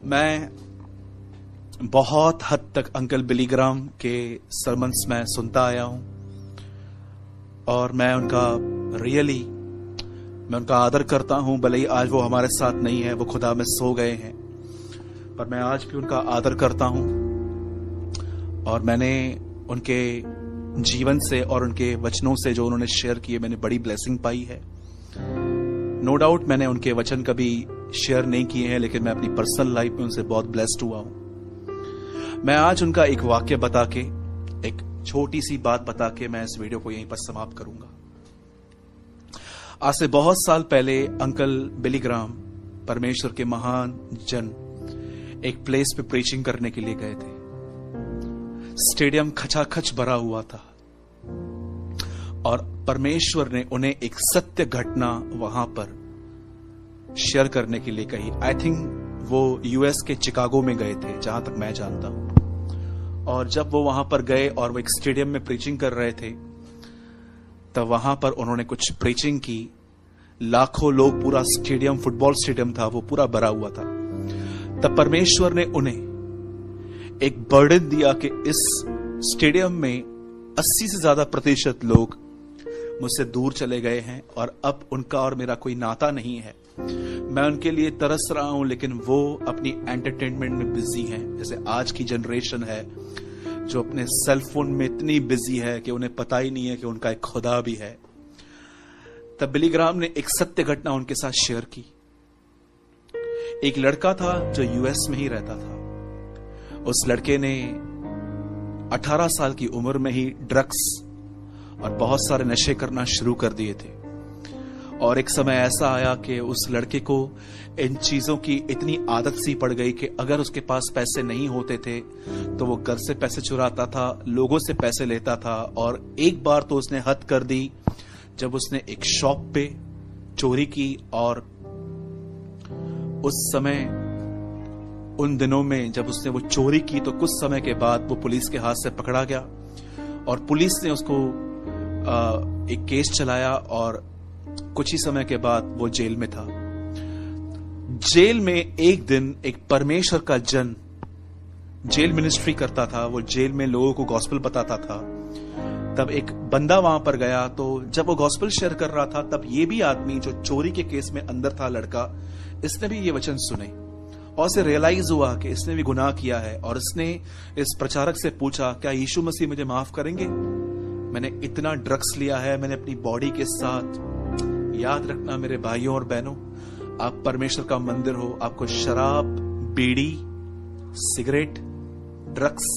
मैं बहुत हद तक अंकल बिली ग्राम के सरमन्स में सुनता आया हूं और मैं उनका आदर करता हूं। भले ही आज वो हमारे साथ नहीं है, वो खुदा में सो गए हैं, पर मैं आज भी उनका आदर करता हूं और मैंने उनके जीवन से और उनके वचनों से जो उन्होंने शेयर किए, मैंने बड़ी ब्लेसिंग पाई है। नो डाउट मैंने उनके वचन कभी शेयर नहीं किए हैं, लेकिन मैं अपनी पर्सनल लाइफ में उनसे बहुत ब्लेस्ड हुआ हूं। मैं आज उनका एक वाक्य बता के, एक छोटी सी बात बता के मैं इस वीडियो को यहीं पर समाप्त करूंगा। आज से बहुत साल पहले अंकल बिली ग्राम, परमेश्वर के महान जन, एक प्लेस पे प्रीचिंग करने के लिए गए थे। स्टेडियम खचाखच भरा हुआ था और परमेश्वर ने उन्हें एक सत्य घटना वहां पर शेयर करने के लिए कही। आई थिंक वो यूएस के चिकागो में गए थे, जहां तक मैं जानता हूं। और जब वो वहां पर गए और वो एक स्टेडियम में प्रीचिंग कर रहे थे, तब वहां पर उन्होंने कुछ प्रीचिंग की। लाखों लोग, पूरा स्टेडियम, फुटबॉल स्टेडियम था, वो पूरा भरा हुआ था। तब परमेश्वर ने उन्हें एक बर्डन दिया कि इस स्टेडियम में 80 से ज्यादा प्रतिशत लोग मुझसे दूर चले गए हैं और अब उनका और मेरा कोई नाता नहीं है। मैं उनके लिए तरस रहा हूं, लेकिन वो अपनी एंटरटेनमेंट में बिजी हैं। जैसे आज की जनरेशन है जो अपने सेल फोन में इतनी बिजी है कि उन्हें पता ही नहीं है कि उनका एक खुदा भी है। तब बिली ग्राम ने एक सत्य घटना उनके साथ शेयर की। एक लड़का था जो यूएस में ही रहता था। उस लड़के ने 18 साल की उम्र में ही ड्रग्स और बहुत सारे नशे करना शुरू कर दिए थे। और एक समय ऐसा आया कि उस लड़के को इन चीजों की इतनी आदत सी पड़ गई कि अगर उसके पास पैसे नहीं होते थे तो वो घर से पैसे चुराता था, लोगों से पैसे लेता था। और एक बार तो उसने हद कर दी जब उसने एक शॉप पे चोरी की। और उस समय, उन दिनों में जब उसने वो चोरी की, तो कुछ समय के बाद वो पुलिस के हाथ से पकड़ा गया और पुलिस ने उसको एक केस चलाया और कुछ ही समय के बाद वो जेल में था। जेल में एक दिन एक परमेश्वर का जन जेल मिनिस्ट्री करता था। वो जेल में लोगों को गॉस्पेल बताता था। तब एक बंदा वहां पर गया, तो जब वो गॉस्पेल शेयर कर रहा था, तब ये भी आदमी जो चोरी के केस में अंदर था, लड़का, इसने भी ये वचन सुने और उसे रियलाइज हुआ कि इसने भी गुनाह किया है। और इसने इस प्रचारक से पूछा, क्या यीशु मसीह मुझे माफ करेंगे? मैंने इतना ड्रग्स लिया है, मैंने अपनी बॉडी के साथ। याद रखना मेरे भाइयों और बहनों, आप परमेश्वर का मंदिर हो। आपको शराब, बीड़ी, सिगरेट, ड्रग्स,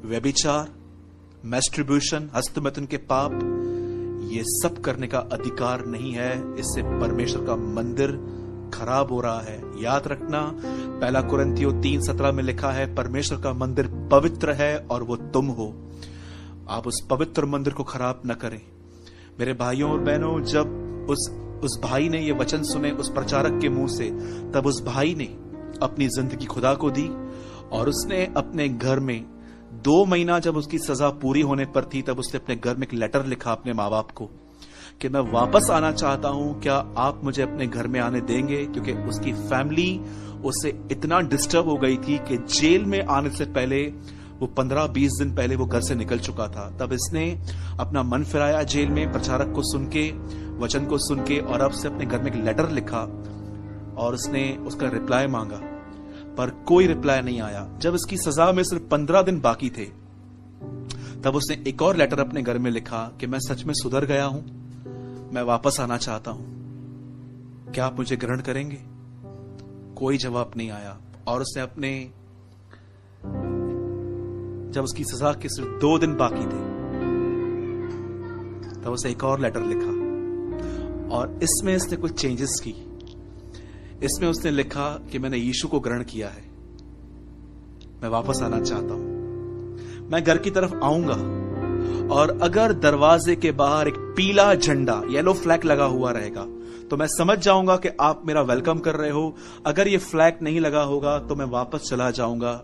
व्यभिचार, मैस्ट्रिब्यूशन, हस्तमैथुन के पाप, ये सब करने का अधिकार नहीं है। इससे परमेश्वर का मंदिर खराब हो रहा है। याद रखना, पहला कुरिन्थियों 3:17 में लिखा है, परमेश्वर का मंदिर पवित्र है और वो तुम हो। आप उस पवित्र मंदिर को खराब न करें। मेरे भाइयों और बहनों, जब उस भाई ने ये वचन सुने उस प्रचारक के मुंह से, तब उस भाई ने अपनी जिंदगी खुदा को दी और उसने अपने घर में 2 महीना, जब उसकी सजा पूरी होने पर थी, तब उसने अपने घर में एक लेटर लिखा अपने माँ बाप को कि मैं वापस आना चाहता हूं, क्या आप मुझे अपने घर में आने देंगे? क्योंकि उसकी फैमिली उससे इतना डिस्टर्ब हो गई थी कि जेल में आने से पहले वो 15-20 दिन पहले वो घर से निकल चुका था। तब इसने अपना मन फिराया जेल में, प्रचारक को सुन के, वचन को सुन के, और अब से अपने घर में एक लेटर लिखा और उसने उसका रिप्लाई मांगा, पर कोई रिप्लाई नहीं आया। जब इसकी सजा में सिर्फ 15 दिन बाकी थे, तब उसने एक और लेटर अपने घर में लिखा कि मैं सच में सुधर गया हूं, मैं वापस आना चाहता हूं, क्या आप मुझे ग्रहण करेंगे? कोई जवाब नहीं आया। और उसने अपने, जब उसकी सजा के सिर्फ 2 दिन बाकी थे, तब उसे एक और लेटर लिखा और इसमें इसने कुछ चेंजेस की। इसमें उसने लिखा कि मैंने यीशु को ग्रहण किया है, मैं वापस आना चाहता हूं, मैं घर की तरफ आऊंगा और अगर दरवाजे के बाहर एक पीला झंडा, येलो फ्लैग लगा हुआ रहेगा, तो मैं समझ जाऊंगा कि आप मेरा वेलकम कर रहे हो। अगर ये फ्लैग नहीं लगा होगा तो मैं वापस चला जाऊंगा,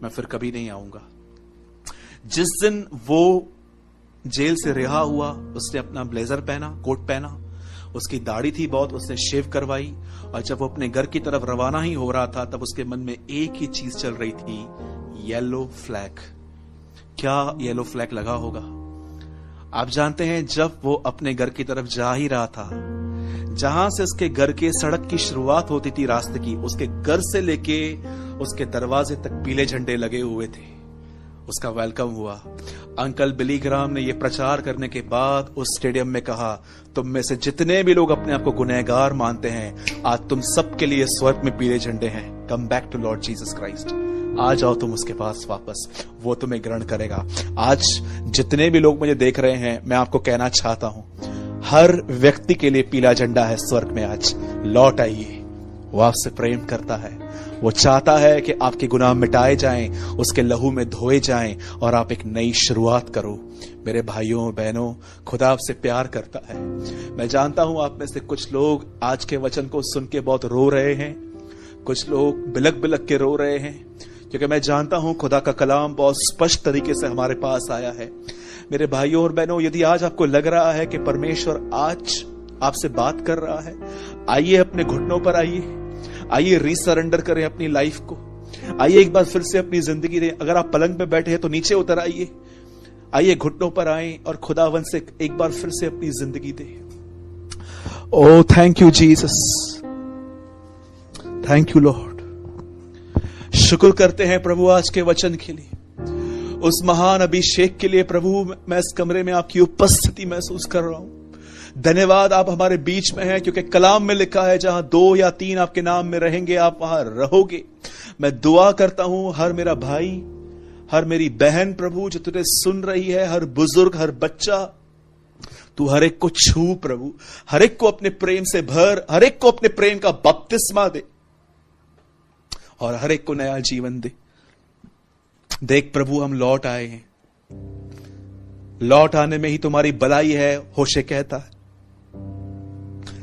मैं फिर कभी नहीं आऊंगा। जिस दिन वो जेल से रिहा हुआ, उसने अपना ब्लेजर पहना, कोट पहना, उसकी दाढ़ी थी बहुत, उसने शेव करवाई, और जब वो अपने घर की तरफ रवाना ही हो रहा था तब उसके मन में एक ही चीज चल रही थी, येलो फ्लैग। क्या येलो फ्लैग लगा होगा? आप जानते हैं, जब वो अपने घर की तरफ जा ही रहा था, जहां से उसके घर के सड़क की शुरुआत होती थी रास्ते की, उसके घर से लेके उसके दरवाजे तक पीले झंडे लगे हुए थे। उसका वेलकम हुआ। अंकल बिली ग्राम ने यह प्रचार करने के बाद उस स्टेडियम में कहा, तुम में से जितने भी लोग अपने आप को गुनहगार मानते हैं, आज तुम सबके लिए स्वर्ग में पीले झंडे हैं। Come back to Lord Jesus Christ. आ जाओ तुम उसके पास वापस, वो तुम्हें ग्रहण करेगा। आज जितने भी लोग मुझे देख रहे हैं, मैं आपको कहना चाहता हूं, हर व्यक्ति के लिए पीला झंडा है स्वर्ग में। आज लौट आइए, वो आपसे प्रेम करता है। वो चाहता है कि आपके गुनाह मिटाए जाएं, उसके लहू में धोए जाएं और आप एक नई शुरुआत करो। मेरे भाइयों बहनों, खुदा आपसे प्यार करता है। मैं जानता हूं आप में से कुछ लोग आज के वचन को सुन के बहुत रो रहे हैं, कुछ लोग बिलक बिलक के रो रहे हैं, क्योंकि मैं जानता हूं खुदा का कलाम बहुत स्पष्ट तरीके से हमारे पास आया है। मेरे भाइयों और बहनों, यदि आज आपको लग रहा है कि परमेश्वर आज आपसे बात कर रहा है, आइए अपने घुटनों पर आइए रीसरेंडर करें अपनी लाइफ को। आइए एक बार फिर से अपनी जिंदगी दें। अगर आप पलंग पे बैठे हैं तो नीचे उतर आइए घुटनों पर आए और खुदावन से एक बार फिर से अपनी जिंदगी दें। Oh thank you Jesus, thank you Lord. शुक्र करते हैं प्रभु आज के वचन के लिए, उस महान अभिषेक के लिए। प्रभु मैं इस कमरे में आपकी उपस्थिति महसूस कर रहा हूं। धन्यवाद, आप हमारे बीच में हैं, क्योंकि कलाम में लिखा है, जहां 2 या 3 आपके नाम में रहेंगे आप वहां रहोगे। मैं दुआ करता हूं हर मेरा भाई, हर मेरी बहन प्रभु जो तुझे सुन रही है, हर बुजुर्ग, हर बच्चा, तू हर एक को छू प्रभु, हर एक को अपने प्रेम से भर, हर एक को अपने प्रेम का बपतिस्मा दे और हर एक को नया जीवन दे। देख प्रभु, हम लौट आए हैं, लौट आने में ही तुम्हारी भलाई है। होशे कहता है,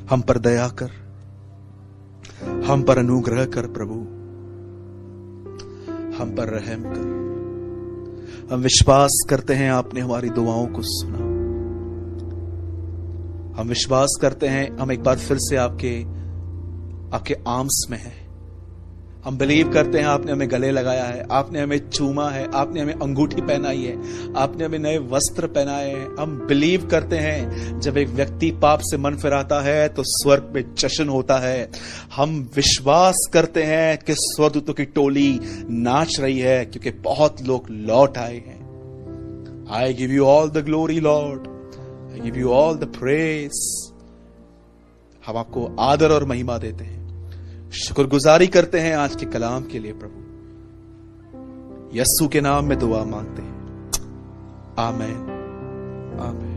हम पर दया कर, हम पर अनुग्रह कर प्रभु, हम पर रहम कर। हम विश्वास करते हैं आपने हमारी दुआओं को सुना। हम विश्वास करते हैं हम एक बार फिर से आपके आर्म्स में हैं। हम बिलीव करते हैं आपने हमें गले लगाया है, आपने हमें चूमा है, आपने हमें अंगूठी पहनाई है, आपने हमें नए वस्त्र पहनाए हैं। हम बिलीव करते हैं जब एक व्यक्ति पाप से मन फिराता है तो स्वर्ग में जश्न होता है। हम विश्वास करते हैं कि स्वर्गदूतों की टोली नाच रही है, क्योंकि बहुत लोग लौट आए हैं। I give you all the glory Lord, I give you all the praise. हम आपको आदर और महिमा देते हैं, शुक्रगुजारी करते हैं आज के कलाम के लिए प्रभु। यस्सु के नाम में दुआ मांगते हैं, आमीन, आमीन।